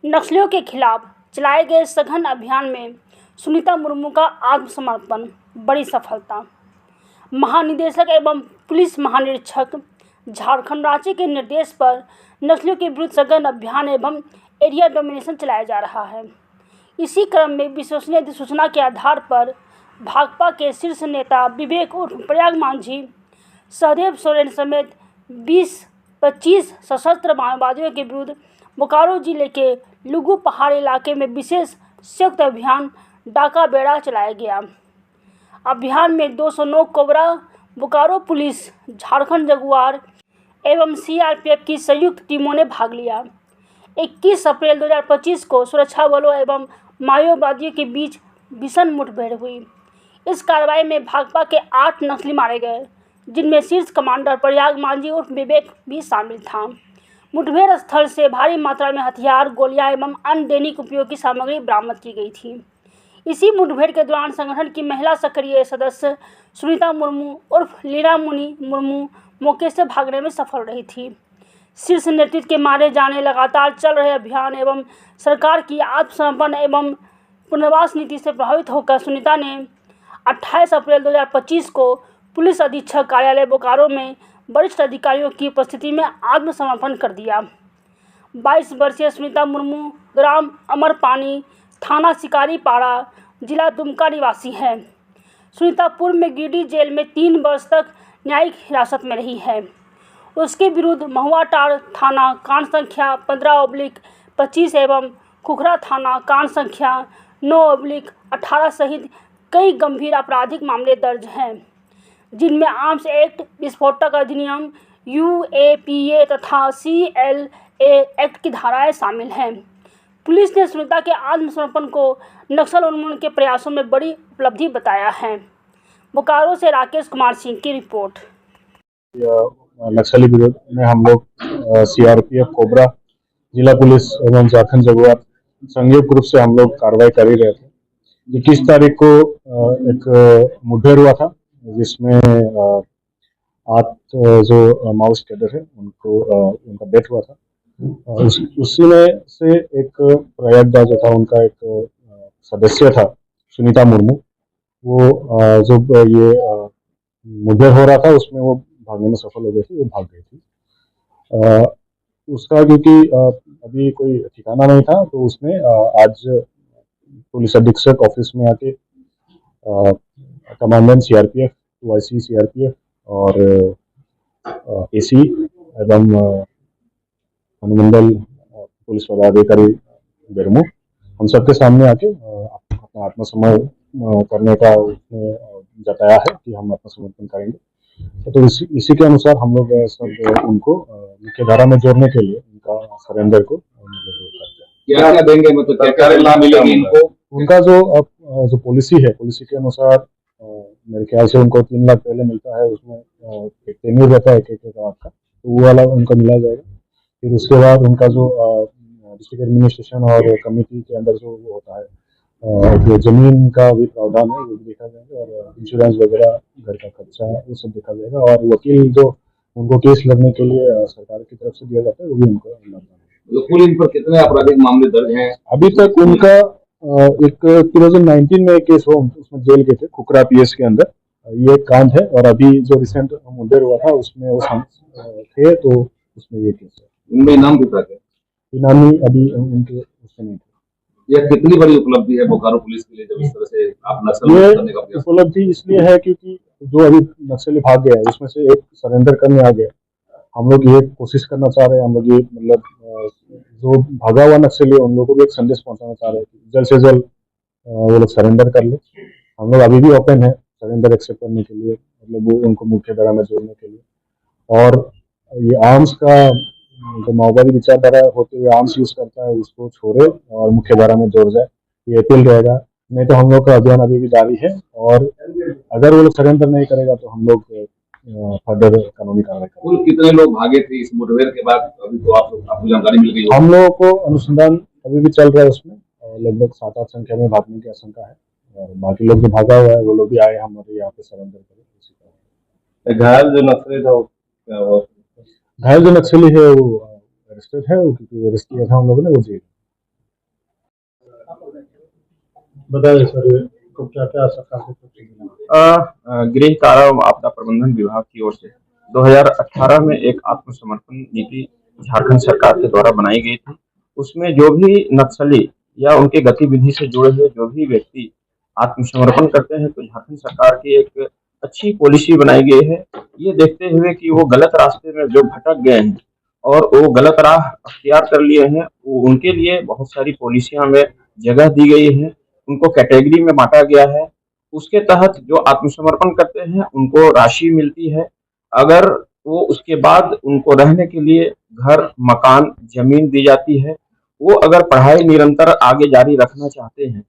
नक्सलियों के खिलाफ चलाए गए सघन अभियान में सुनीता मुर्मू का आत्मसमर्पण बड़ी सफलता। महानिदेशक एवं पुलिस महानिरीक्षक झारखंड राज्य के निर्देश पर नक्सलियों के विरुद्ध सघन अभियान एवं एरिया डोमिनेशन चलाया जा रहा है। इसी क्रम में विश्वसनीय अधिसूचना के आधार पर भाकपा के शीर्ष नेता विवेक उर्फ प्रयाग मांझी, सहदेव सोरेन समेत 20-25 सशस्त्र माओवादियों के विरुद्ध बोकारो जिले के लुगु पहाड़ इलाके में विशेष संयुक्त अभियान डाका बेड़ा चलाया गया। अभियान में 209 cobra, Bokaro police, Jharkhand Jaguar एवं सीआरपीएफ की संयुक्त टीमों ने भाग लिया। 21 अप्रैल 2025 को सुरक्षा बलों एवं माओवादियों के बीच भीषण मुठभेड़ हुई। इस कार्रवाई में भाकपा के 8 नक्सली मारे गए, जिनमें शीर्ष कमांडर प्रयाग मांझी उर्फ विवेक भी शामिल था। मुठभेड़ स्थल से भारी मात्रा में हथियार, गोलियां एवं अन्य दैनिक उपयोग की सामग्री बरामद की गई थी। इसी मुठभेड़ के दौरान संगठन की महिला सक्रिय सदस्य सुनीता मुर्मू उर्फ लीना मुनि मुर्मू मौके से भागने में सफल रही थी। शीर्ष नेतृत्व के मारे जाने लगातार चल रहे अभियान एवं सरकार की आत्मसमर्पण एवं पुनर्वास नीति से प्रभावित होकर सुनीता ने 28 अप्रैल 2025 को पुलिस अधीक्षक कार्यालय बोकारो में वरिष्ठ अधिकारियों की उपस्थिति में आत्मसमर्पण कर दिया। 22 वर्षीय सुनीता मुर्मू ग्राम अमरपानी, थाना शिकारीपाड़ा, जिला दुमका निवासी है। सुनीता पूर्व में गिरिडीह जेल में 3 वर्ष तक न्यायिक हिरासत में रही है। उसके विरुद्ध महुआटांड़ थाना कांड संख्या 15/25 एवं खुखरा थाना कांड संख्या 9/18 सहित कई गंभीर आपराधिक मामले दर्ज हैं, जिनमें आर्म्स एक्ट, विस्फोटक अधिनियम, यूएपीए तथा सीएलए एक्ट की धाराएं शामिल हैं। पुलिस ने सुनीता के आत्मसमर्पण को नक्सल उन्मूलन के प्रयासों में बड़ी उपलब्धि बताया है। बोकारो से राकेश कुमार सिंह की रिपोर्ट। नक्सली विरोध में हम लोग सीआरपीएफ, कोबरा, जिला पुलिस एवं झारखंड जगुआर संयुक्त रूप से हम लोग कार्रवाई कर ही रहे थे। 21 तारीख को एक मुठभेड़ हुआ था, जिसमें 8 जो माओवादी कैडर है उनका डेथ हुआ था। उसी में से एक प्रयागदा जो था, उनका एक सदस्य था सुनीता मुर्मू, वो जब ये मुठभेड़ हो रहा था उसमें वो भागने में सफल हो गई थी, वो भाग गई थी। उसका क्योंकि अभी कोई ठिकाना नहीं था, तो उसने आज पुलिस अधीक्षक ऑफिस में आके कमांडेंट सीआरपीएफ, वाईसी सीआरपीएफ और एसी एवं अनुमंडल पुलिस पदाधिकारी बेरमू, हम सबके सामने आके अपना आत्मसमर्पण करने का उसने जताया है कि हम आत्मसमर्पण करेंगे। तो इसी के अनुसार हम लोग सब उनको मुख्य धारा में जोड़ने के लिए उनका सरेंडर को क्या देंगे, मतलब क्या लाभ मिलेगी इनको? उनका जो पॉलिसी है, पॉलिसी के अनुसार मेरे ख्याल से उनको 3 लाख पहले मिलता है, उसमें एक टेन्यूर रहता है एक लाख का, तो वो वाला उनको मिला जाएगा। फिर उसके बाद उनका जो डिस्ट्रिक्ट एडमिनिस्ट्रेशन और कमेटी के अंदर जो वो होता है, जो जमीन का भी प्रावधान है वो भी देखा जाएगा, और इंश्योरेंस वगैरह, घर का खर्चा, वो सब देखा जाएगा। और वकील जो उनको केस लड़ने के लिए सरकार की तरफ से दिया जाता है, वो भी उनको मिलता है। कुल इन पर कितने आपराधिक मामले दर्ज हैं अभी तक? उनका एक 2019 में केस हुआ, उसमें जेल गए थे, खुखरा पीएस के अंदर, ये एक कांड है। और अभी जो रिसेंट मुठभेड़ हुआ था उसमें वो थे, तो उसमें ये केस है। इनमें इनाम कितना है? इनामी अभी उनके उसमें नहीं थे। यह कितनी बड़ी उपलब्धि है बोकारो पुलिस के लिए, जब इस तरह से आप नक्सल करने का प्रयास? उपलब्धि इसलिए है क्योंकि जो अभी नक्सली भाग गया है उसमें से एक सरेंडर करने आ गया। हम लोग ये कोशिश करना चाह रहे हैं, हम लोग ये मतलब जो भागा हुआ नक्सली है उन लोगों को भी एक संदेश पहुंचाना चाह रहे हैं कि जल्द से जल्द वो लोग सरेंडर कर ले। हम लोग अभी भी ओपन है सरेंडर एक्सेप्ट करने के लिए, मतलब वो उनको मुख्य धारा में जोड़ने के लिए। और ये आर्म्स का जो माओवादी विचारधारा होते हुए आर्म्स यूज करता है, उसको छोड़े और मुख्य धारा में जोड़ जाए, ये अपील रहेगा। नहीं तो हम लोग का अभियान अभी भी जारी है, और अगर वो लोग सरेंडर नहीं करेगा तो हम लोग फर्दर कानूनी कार्रवाई करेंगे। कुल कितने लोग भागे थे इस मुठभेड़ के बाद? अभी तो आपको जानकारी मिल गई? हम लोगों को अनुसंधान अभी भी चल रहा है, उसमें लगभग 7-8 संख्या में भागने की आशंका है, और बाकी लोग जो भागा हुआ है वो लोग भी आए हमारे यहाँ पे सरेंडर करें। घायल जो नक्सली था, घायल जो नक्सली है वो अरेस्टेड है, क्योंकि अरेस्ट किया था हम लोगों ने, वो जेल बताइए सर, तो क्या क्या सरकार की तरफ से मिला? गृह कारा एवं आपदा प्रबंधन विभाग की ओर से 2018 में एक आत्मसमर्पण नीति झारखंड सरकार के द्वारा बनाई गई थी। उसमें जो भी नक्सली या उनके गतिविधि से जुड़े हुए जो भी व्यक्ति आत्मसमर्पण करते हैं, तो झारखंड सरकार की एक अच्छी पॉलिसी बनाई गई है। ये देखते हुए कि वो गलत रास्ते में जो भटक गए हैं और वो गलत राह अख्तियार कर लिए हैं, वो उनके लिए बहुत सारी पॉलिसियां में जगह दी गई है, उनको कैटेगरी में बांटा गया है। उसके तहत जो आत्मसमर्पण करते हैं उनको राशि मिलती है। अगर वो उसके बाद उनको रहने के लिए घर, मकान, जमीन दी जाती है। वो अगर पढ़ाई निरंतर आगे जारी रखना चाहते हैं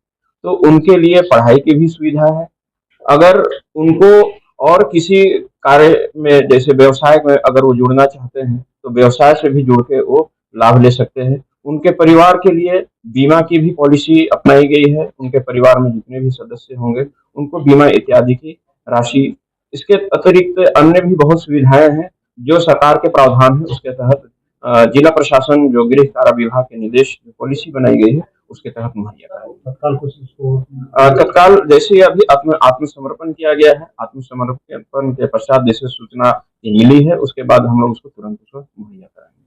तो उनके लिए पढ़ाई की भी सुविधा है। अगर उनको और किसी कार्य में जैसे व्यवसाय में अगर वो जुड़ना चाहते हैं तो व्यवसाय से भी जुड़ के वो लाभ ले सकते हैं। उनके परिवार के लिए बीमा की भी पॉलिसी अपनाई गई है। उनके परिवार में जितने भी सदस्य होंगे उनको बीमा इत्यादि की राशि, इसके अतिरिक्त अन्य भी बहुत सुविधाएं हैं जो सरकार के प्रावधान है उसके तहत जिला प्रशासन जो गृह कारा विभाग के निर्देश पॉलिसी बनाई गई है उसके तहत मुहैया कराएगी। तत्काल कुछ इसको तत्काल जैसे ही अभी आत्मसमर्पण किया गया है, आत्मसमर्पण के पश्चात जैसे सूचना मिली है उसके बाद हम लोग उसको तुरंत उसको मुहैया कराएंगे।